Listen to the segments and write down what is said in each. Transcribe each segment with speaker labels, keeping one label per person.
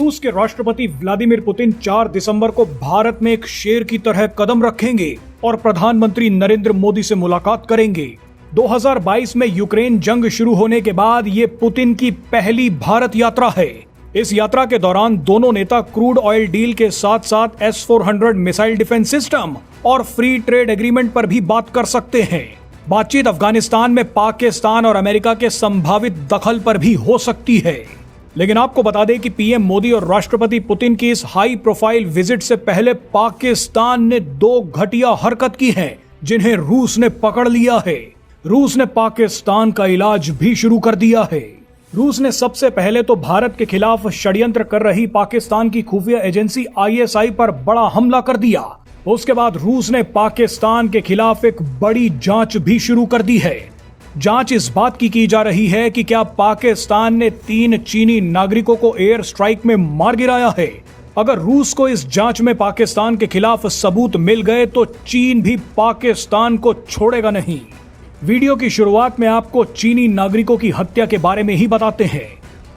Speaker 1: रूस के राष्ट्रपति व्लादिमीर पुतिन 4 दिसंबर को भारत में एक शेर की तरह कदम रखेंगे और प्रधानमंत्री नरेंद्र मोदी से मुलाकात करेंगे। 2022 में यूक्रेन जंग शुरू होने के बाद ये पुतिन की पहली भारत यात्रा है। इस यात्रा के दौरान दोनों नेता क्रूड ऑयल डील के साथ साथ S-400 मिसाइल डिफेंस सिस्टम और फ्री ट्रेड एग्रीमेंट पर भी बात कर सकते हैं। बातचीत अफगानिस्तान में पाकिस्तान और अमेरिका के संभावित दखल पर भी हो सकती है। लेकिन आपको बता दें कि पीएम मोदी और राष्ट्रपति पुतिन की इस हाई प्रोफाइल विजिट से पहले पाकिस्तान ने 2 घटिया हरकत की है जिन्हें रूस ने पकड़ लिया है। रूस ने पाकिस्तान का इलाज भी शुरू कर दिया है। रूस ने सबसे पहले तो भारत के खिलाफ षड्यंत्र कर रही पाकिस्तान की खुफिया एजेंसी ISI पर बड़ा हमला कर दिया। उसके बाद रूस ने पाकिस्तान के खिलाफ एक बड़ी जांच भी शुरू कर दी है। जांच इस बात की जा रही है कि क्या पाकिस्तान ने 3 चीनी नागरिकों को एयर स्ट्राइक में मार गिराया है। अगर रूस को इस जांच में पाकिस्तान के खिलाफ सबूत मिल गए तो चीन भी पाकिस्तान को छोड़ेगा नहीं। वीडियो की शुरुआत में आपको चीनी नागरिकों की हत्या के बारे में ही बताते हैं।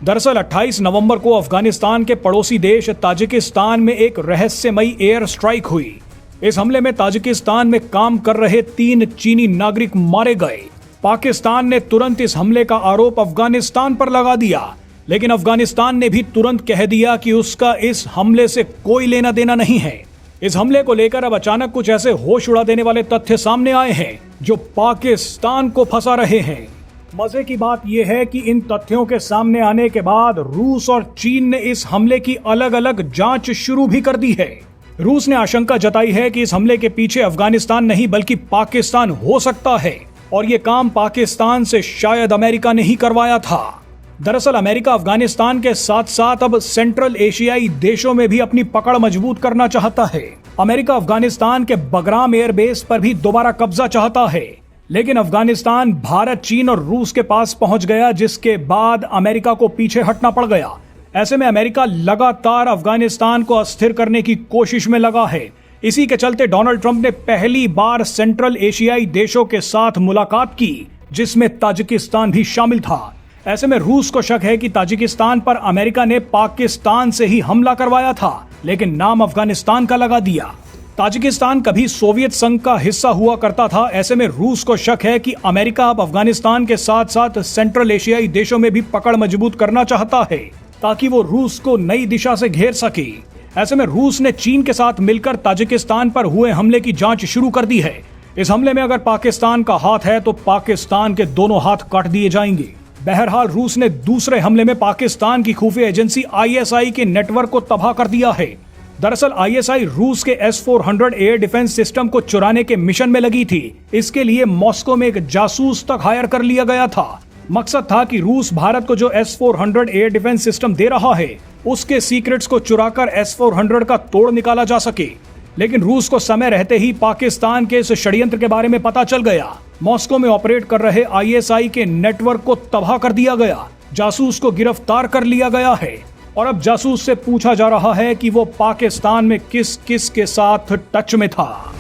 Speaker 1: दरअसल 28 नवंबर को अफगानिस्तान के पड़ोसी देश ताजिकिस्तान में एक रहस्यमयी एयर स्ट्राइक हुई। इस हमले में ताजिकिस्तान में काम कर रहे 3 चीनी नागरिक मारे गए। पाकिस्तान ने तुरंत इस हमले का आरोप अफगानिस्तान पर लगा दिया, लेकिन अफगानिस्तान ने भी तुरंत कह दिया कि उसका इस हमले से कोई लेना देना नहीं है। इस हमले को लेकर अब अचानक कुछ ऐसे होश उड़ा देने वाले तथ्य सामने आए हैं जो पाकिस्तान को फंसा रहे हैं। मजे की बात यह है कि इन तथ्यों के सामने आने के बाद रूस और चीन ने इस हमले की अलग अलग जांच शुरू भी कर दी है। रूस ने आशंका जताई है कि इस हमले के पीछे अफगानिस्तान नहीं बल्कि पाकिस्तान हो सकता है और ये काम पाकिस्तान से शायद अमेरिका ने ही करवाया था। दरअसल अमेरिका अफगानिस्तान के साथ साथ अब सेंट्रल एशियाई देशों में भी अपनी पकड़ मजबूत करना चाहता है। अमेरिका अफगानिस्तान के बगराम एयरबेस पर भी दोबारा कब्जा चाहता है, लेकिन अफगानिस्तान भारत, चीन और रूस के पास पहुंच गया, जिसके बाद अमेरिका को पीछे हटना पड़ गया। ऐसे में अमेरिका लगातार अफगानिस्तान को अस्थिर करने की कोशिश में लगा है। इसी के चलते डोनाल्ड ट्रंप ने पहली बार सेंट्रल एशियाई देशों के साथ मुलाकात की, जिसमें ताजिकिस्तान भी शामिल था। ऐसे में रूस को शक है कि ताजिकिस्तान पर अमेरिका ने पाकिस्तान से ही हमला करवाया था, लेकिन नाम अफगानिस्तान का लगा दिया। ताजिकिस्तान कभी सोवियत संघ का हिस्सा हुआ करता था। ऐसे में रूस को शक है कि अमेरिका अब अफगानिस्तान के साथ साथ सेंट्रल एशियाई देशों में भी पकड़ मजबूत करना चाहता है, ताकि वो रूस को नई दिशा से घेर सके। ऐसे में रूस ने चीन के साथ मिलकर ताजिकिस्तान पर हुए हमले की जांच शुरू कर दी है। इस हमले में अगर पाकिस्तान का हाथ है तो पाकिस्तान के दोनों हाथ काट दिए जाएंगे। बहरहाल रूस ने दूसरे हमले में पाकिस्तान की खुफिया एजेंसी ISI के नेटवर्क को तबाह कर दिया है। दरअसल ISI रूस के S-400 एयर डिफेंस सिस्टम को चुराने के मिशन में लगी थी। इसके लिए मॉस्को में एक जासूस तक हायर कर लिया गया था। मकसद था कि रूस भारत को जो S-400 एयर डिफेंस सिस्टम दे रहा है उसके सीक्रेट्स को चुराकर S-400 का तोड़ निकाला जा सके। लेकिन रूस को समय रहते ही पाकिस्तान के इस षड्यंत्र के बारे में पता चल गया। मॉस्को में ऑपरेट कर रहे ISI के नेटवर्क को तबाह कर दिया गया। जासूस को गिरफ्तार कर लिया गया है और अब जासूस से पूछा जा रहा है कि वो पाकिस्तान में किस किस के साथ टच में था।